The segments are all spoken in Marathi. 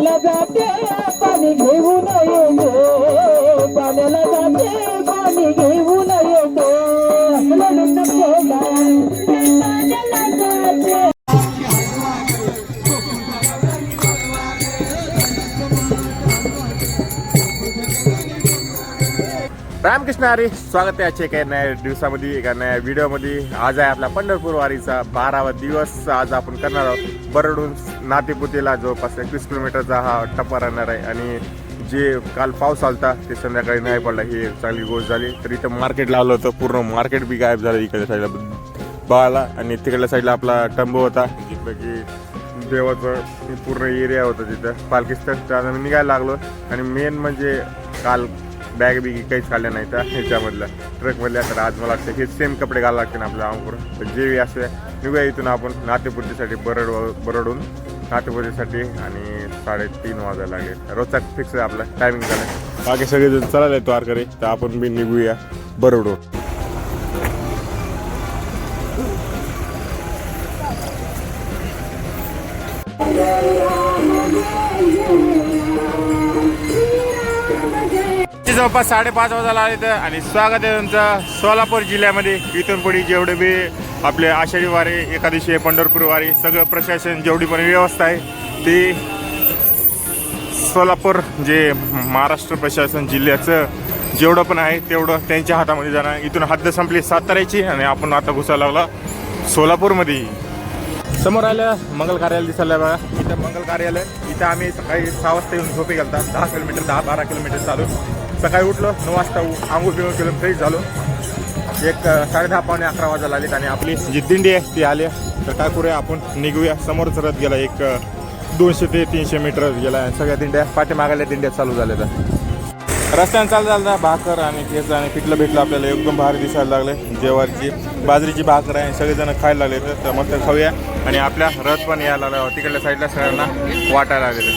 पाण्याला जाते पाणी घेऊन येतो पाण्याला जाते पाणी घेऊन येतो लढून नको पाण्याला जाते. रामकृष्ण हरी, स्वागत आहे आजच्या एका नव्या दिवसामध्ये, एका नव्या व्हिडिओमध्ये. आज आहे आपला पंढरपूर वारीचा 12वा दिवस. आज आपण करणार आहोत बरडून नातेपुतेला जवळपास 21 किलोमीटरचा हा टप्पा राहणार आहे. आणि जे काल पाऊस आलता ते संध्याकाळी नाही पडला, ही चांगली गोष्ट झाली. तर इथं मार्केट लावलं होतं, पूर्ण मार्केट बी गायब झालं इकडच्या साईडला बघायला. आणि तिकडल्या साईडला आपला टंबू होता, जिथं की देवाचं पूर्ण एरिया होता तिथं पालखीचं. तर आम्ही निघायला लागलो. आणि मेन म्हणजे काल बॅग बिगी काहीच काढल्या नाही त्या ह्याच्यामधल्या ट्रकमधल्या. तर आज मला वाटतं हे सेम कपडे घालावं लागते ना आपल्या अंगकडून. तर जे असं निघूया इथून आपण नातेपुतेसाठी बरडून नातेपुतेसाठी. आणि 3:30 वाजायला लागेल. रोजचा फिक्स आहे आपला टायमिंग झाला. बाकी सगळेजण चढायला येतो वारकरी, तर आपण बी निघूया बरडून. जवळपास 5:30 वाजायला आले तर. आणि स्वागत आहे तुमचं सोलापूर जिल्ह्यामध्ये. इथून पुढे जेवढे बी आपले आषाढी वारी, एकादशी, पंढरपूर वारी, सगळं प्रशासन जेवढी पण व्यवस्था आहे ती सोलापूर जे महाराष्ट्र प्रशासन जिल्ह्याचं जेवढं पण आहे तेवढं त्यांच्या हातामध्ये जाणार. इथून हद्द संपली साताऱ्याची आणि आपण आता घुसायला लागला सोलापूरमध्ये. समोर आलं मंगल कार्यालय दिसायला बघा. इथं मंगल कार्यालय. इथं आम्ही सकाळी 6 वाजता येऊन झोपी गेलता. 10 किलोमीटर 10-12 किलोमीटर चालू. सकाळी उठलो 9 वाजता, आंघोळ पिऊन केलं, फ्रेश झालो. 10:30-11 वाजायला आलेत. आणि आपली जी दिंडी आहे ती आली. तर काय करूया, आपण निघूया. समोरच रथ गेला 200 ते 300 मीटर गेला. सगळ्या दिंड्या पाठीमागाल्या दिंड्या चालू झाल्या. रस्त्याने चालू झाला भाकर आणि ठेचा आणि पिठलं भेटलं आपल्याला. एकदम भारी दिसायला लागले. ज्वारीची बाजरीची भाकर आहे. सगळेजण खायला लागले. तर मग ते खाऊया. आणि आपल्या रथ पण यायला लागला. तिकडल्या साईडला सगळ्यांना वाटायला लागले.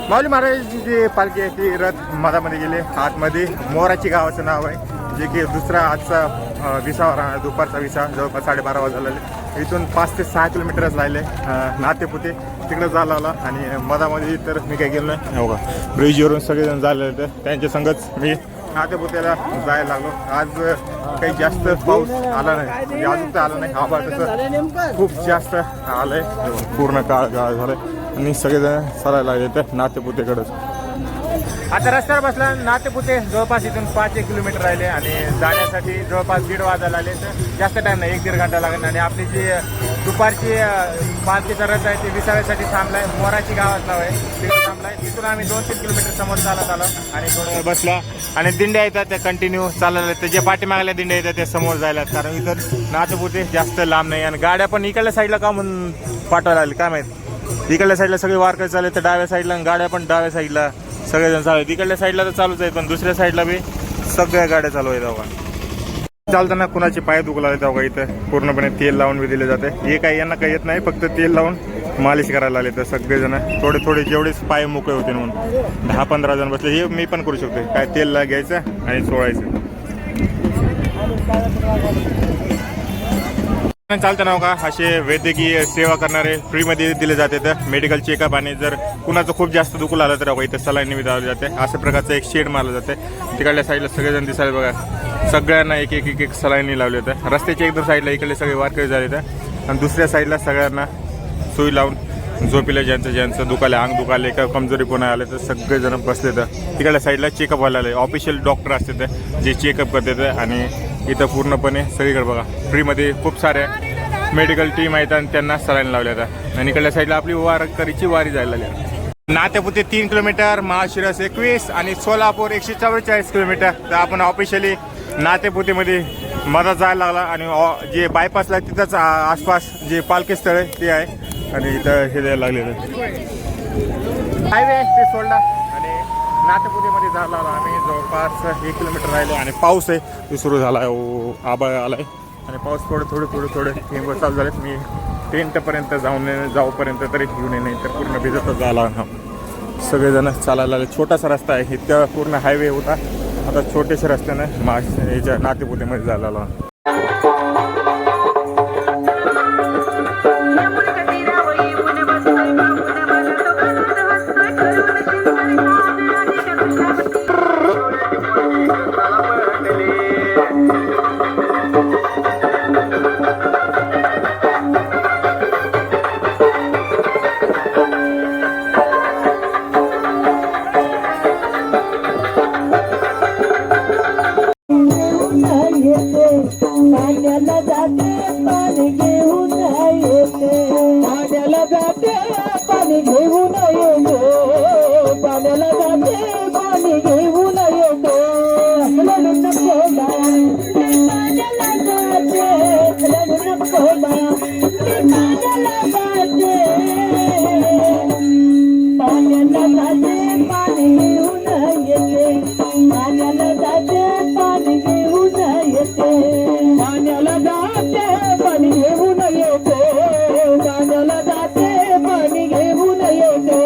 माऊली महाराजांची जी पालखी आहे ती रथ मधामध्ये गेले. आतमध्ये मोराची गावाचं नाव आहे, जे की दुसरा आजचा विसावा राहणार, दुपारचा विसावा. जवळपास 12:30 वाजले. इथून 5 ते 6 किलोमीटरच राहिले नातेपुते तिकडे जायला आला. आणि मधामध्ये तर मी काही गेलो नाही. हो का, ब्रिजवरून सगळेजण झाले तर त्यांच्या संगच मी नातेपुतेला जायला लागलो. आज काही जास्त पाऊस आला नाही, म्हणजे अजून तर आला नाही. आभाळ तसं खूप जास्त आलंय, पूर्ण काळ झालंय. आणि सगळेजण चालायला लागले तर नातेपुतेकडंच. आता रस्त्यावर बसला नातेपुते. जवळपास इथून 5-1 किलोमीटर राहिले. आणि जाण्यासाठी जवळपास 1:30 वाजायला आले. तर जास्त टाईम नाही, 1-1.5 घंटा लागेल. आणि आपली जी दुपारची पालखीचा रथ आहे ते विसाव्यासाठी थांबलाय. मोराची गावात नाव आहे, तिकडे थांबलाय. तिथून आम्ही 2-3 किलोमीटर समोर चालत आलो. आणि थोडं बसला. आणि दिंड्या येतात त्या कंटिन्यू चालल्या. तर जे पाठीमागल्या दिंड्या येतात त्या समोर जायला, कारण इथं नातेपुते जास्त लांब नाही. आणि गाड्या पण इकडल्या साईडला का म्हणून पाठवायला आले काय माहीत. इकडल्या साईडला सगळे वारकरी चालले, तर डाव्या साईडला गाड्या पण डाव्या साईडला सगळेजण चालू आहेत. इकडल्या साईडला तर चालूच आहेत, पण दुसऱ्या साईडला बी सगळ्या गाड्या चालू आहेत. अवघा चालताना कुणाचे पाय दुखला आहेत. अवघा इथं पूर्णपणे तेल लावून बी दिले जाते. हे काही यांना काही येत नाही, फक्त तेल लावून मालिश करायला आले. तर सगळेजण थोडे जेवढेच पाय मोकळे होते म्हणून 10-15 जण बसले. हे मी पण करू शकतो. काय तेल घ्यायचं आणि सोडायचं. चालताना का असे वैद्यकीय सेवा करणारे फ्रीमध्ये दिले जाते. तर मेडिकल चेकअप, आणि जर कुणाचं खूप जास्त दुखू आलं तर इथं सलाईन लावली जाते. अशा प्रकारचं एक शेड मारलं जाते. तिकडल्या साईडला सगळेजण दिसायला बघा, सगळ्यांना एक सलाईन लावली होतं. रस्त्याच्या एकदम साईडला इकडले सगळे वारकरी झाले तर. आणि दुसऱ्या साईडला सगळ्यांना सुई लावून झोपीला ज्यांचं दुखाले, अंग दुखाले, का कमजोरी कोणा आले तर सगळेजण बसले. तर तिकडल्या साईडला चेकअप व्हायला आले. ऑफिशियल डॉक्टर असते तर जे चेकअप करते. आणि इथं पूर्णपणे सगळीकडे बघा फ्रीमध्ये खूप साऱ्या मेडिकल टीम आहेत आणि त्यांना सलाईन लावल्या जातात. आणि इकडल्या साईडला आपली वारकरीची वारी जायला लागली. नातेपुते 3 किलोमीटर, महाशिरस 21 आणि सोलापूर 144 किलोमीटर. तर आपण ऑफिशियली नातेपुतेमध्ये मधात जायला लागला आणि जे बायपासला आहे तिथंच आसपास जे पालखी स्थळ आहे ते आहे आणि इथं हे द्यायला लागलेलं हायवे ते सोडला आणि नातेपुतेमध्ये जायला लागला. आम्ही जवळपास 1 किलोमीटर राहिलो आणि पाऊस आहे तो सुरू झाला आहे. आबाळ आला आहे आणि पाऊस थोडं थेंब चालू झालेत. मी टेंटपर्यंत जाऊपर्यंत तरी घेऊन ये, नाही तर पूर्ण भिजतच झाला. सगळेजण चालायला लागले. छोटासा रस्ता आहे, इतका पूर्ण हायवे होता, आता छोट्याशा रस्त्यानं याच्या नातेपुतेमध्ये जायला लागला. पाण्याला जाते पाणी घेऊन येते, पाण्याला जाते पाणी घेऊन येते, पाण्याला जाते पाणी घेऊन येते. लढू नको बाया, पाण्याला जाते, लढू नको बाया, पाण्याला जाते, पाण्याला जाते पाणी घेऊन येते, पाण्याला जाते पाणी घेऊन येते, पाण्याला जाते पाणी घेऊन येते, पाण्याला जाते पाणी घेऊन येते.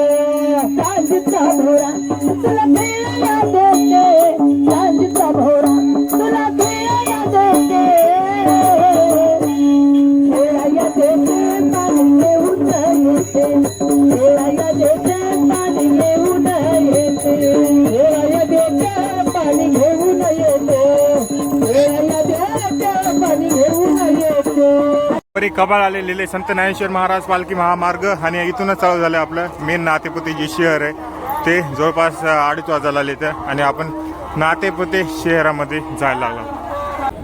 सांजीचा भोरा तुला खेळायला देते, सांजीचा भोरा तुला खेळायला देते, खेळायला देते पाणी घेऊन येते, खेळायला देते पाणी घेऊन येते, खेळायला देते पाणी घेऊन येते, खेळायला देते पाणी घेऊन येते. कबाळ आलेले संत ज्ञानेश्वर महाराज पालखी महामार्ग आणि इथूनच चालू झालं आपलं मेन नातेपुते जे शहर आहे ते जवळपास 2:30 वाजायला आले तर आणि आपण नातेपुते शहरामध्ये जायला लागलो.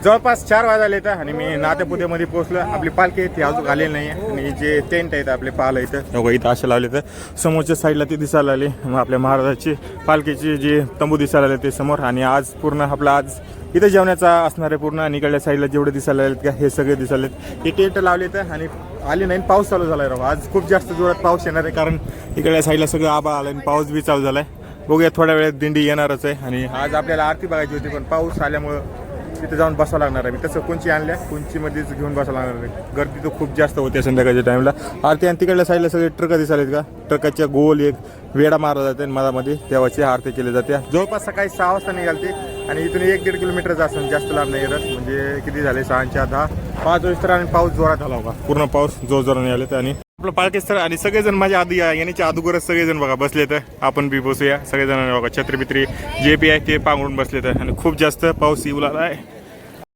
जवळपास 4 वाजायला येतं आणि मी नातेपुतेमध्ये पोहोचलो. आपली पालखी आहे ती अजून आलेली नाही आहे आणि जे टेंट आहेत आपले पाहायला इथं इथं असे लावले तर समोरच्या साईडला ते दिसायला आले. मग आपल्या महाराजाची पालखीची जे तंबू दिसायला आले ते समोर आणि आज पूर्ण आपलं आज इथं जेवणाचा असणार आहे पूर्ण आणि इकडल्या साईडला जेवढे दिसायला आलेत का हे सगळे दिसायलेत. हे टेंट लावले तर आणि आले नाही, पाऊस चालू झाला आहे राव. आज खूप जास्त जोरात पाऊस येणार आहे कारण इकडल्या साईडला सगळं आबाळ आलं आणि पाऊस बी चालू झाला आहे. बघूया थोड्या वेळात दिंडी येणारच आहे आणि आज आपल्याला आरती बघायची होती पण पाऊस आल्यामुळं तिथे जाऊन बसावं लागणार आहे. मी तसं कोणची आणल्या कोणचीमध्येच घेऊन बसावं लागणार आहे. गर्दी तर खूप जास्त होते संध्याकाळच्या टाईमला. आरती आणि तिकडल्या साईडला सगळे ट्रक दिसालेत का, ट्रकाच्या गोल एक वेडा मारला जाते मधामध्ये तेव्हाची आरती केली जाते. जवळपास सकाळी 6 वाजता निघालते आणि इथून 1-1.5 किलोमीटरचं असं जास्त लांब नाही येत. म्हणजे किती झाले 6, 10, 5 वाजता आणि पाऊस जोरात झाला होता. पूर्ण पाऊस जोराने आले आणि आपलं पालखी स्थळ आणि सगळेजण माझ्या आधी येण्याच्या अगोदरच सगळेजण बघा बसले तर आपण बी बसूया. सगळेजण बघा छत्रीबित्री जे बी आहे ते पांघरून बसले तर आणि खूप जास्त पाऊस येऊ लागला आहे.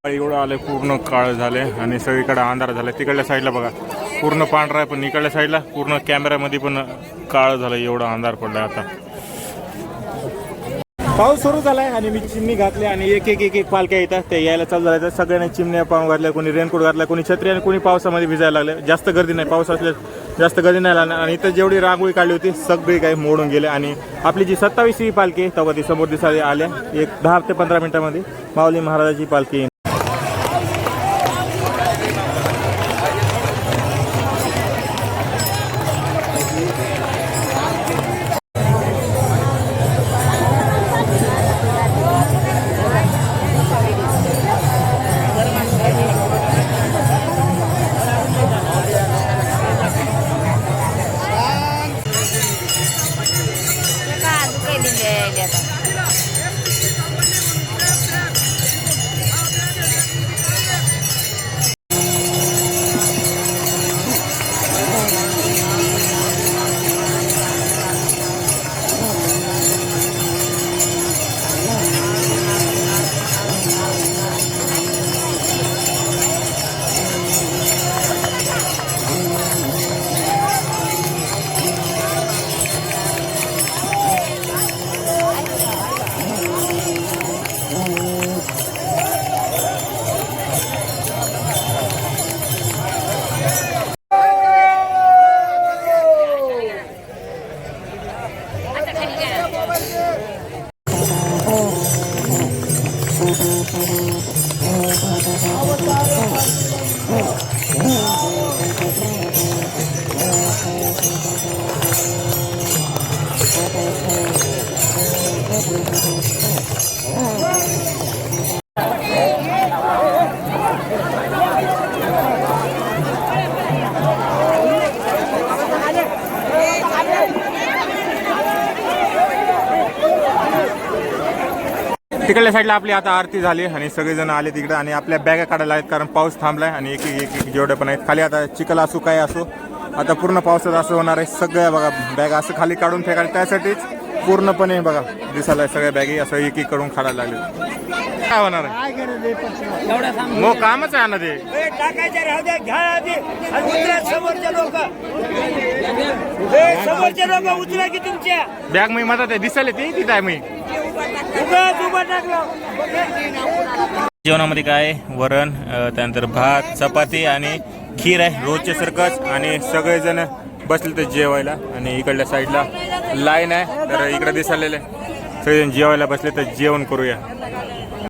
एवढं आलं पूर्ण काळ झाले आणि सगळीकडे अंधार झाला. तिकडल्या साईडला बघा पूर्ण पांढरा आहे पण इकडल्या साईडला पूर्ण कॅमेऱ्यामध्ये पण काळ झालं. एवढा अंधार पडलाय आता. पाऊस सुरू झालाय आणि मी चिमणी घातली आणि एक पालख्या येतात ते यायला चालू झाल्या. तर सगळ्यांनी चिमण्या पाहून घातल्या, कोणी रेनकोट घातला, कोणी छत्री आणि कोणी पावसामध्ये भिजायला लागले. जास्त गर्दी नाही, पाऊस असल्या जास्त गर्दी नाही लागणार आणि इथं जेवढी रांगोळी काढली होती सगळी काही मोडून गेले आणि आपली जी 27वी पालखी तेव्हा ती समोर दिसायला आल्या. एक 10 ते 15 मिनिटांमध्ये माऊली महाराजाची पालखी. तिकडल्या साईडला आपली आता आरती झाली आणि सगळेजण आले तिकडे आणि आपल्या बॅगा काढायला आहेत कारण पाऊस थांबलाय आणि एक जेवढे पण आहेत खाली आता चिखल असो काय असो आता पूर्ण पावसात असं होणार आहे. सगळ्या बघा बॅगा असं खाली काढून फेकायला त्यासाठीच पूर्णपणे बघा दिसायला सगळ्या बॅगी असं एक करून काढायला लागले. काय होणार आहे मग कामच आहे ना ते बॅग मी मदत आहे दिसायला ती तिथं आहे मी. जेवणामध्ये काय वरण त्यानंतर भात चपाती आणि खीर आहे रोजचे सारखंच आणि सगळेजण बसले तर जेवायला आणि इकडल्या साईडला लाईन आहे तर इकडे दिसायलेलं आहे सगळेजण जेवायला बसले तर जेवण करूया.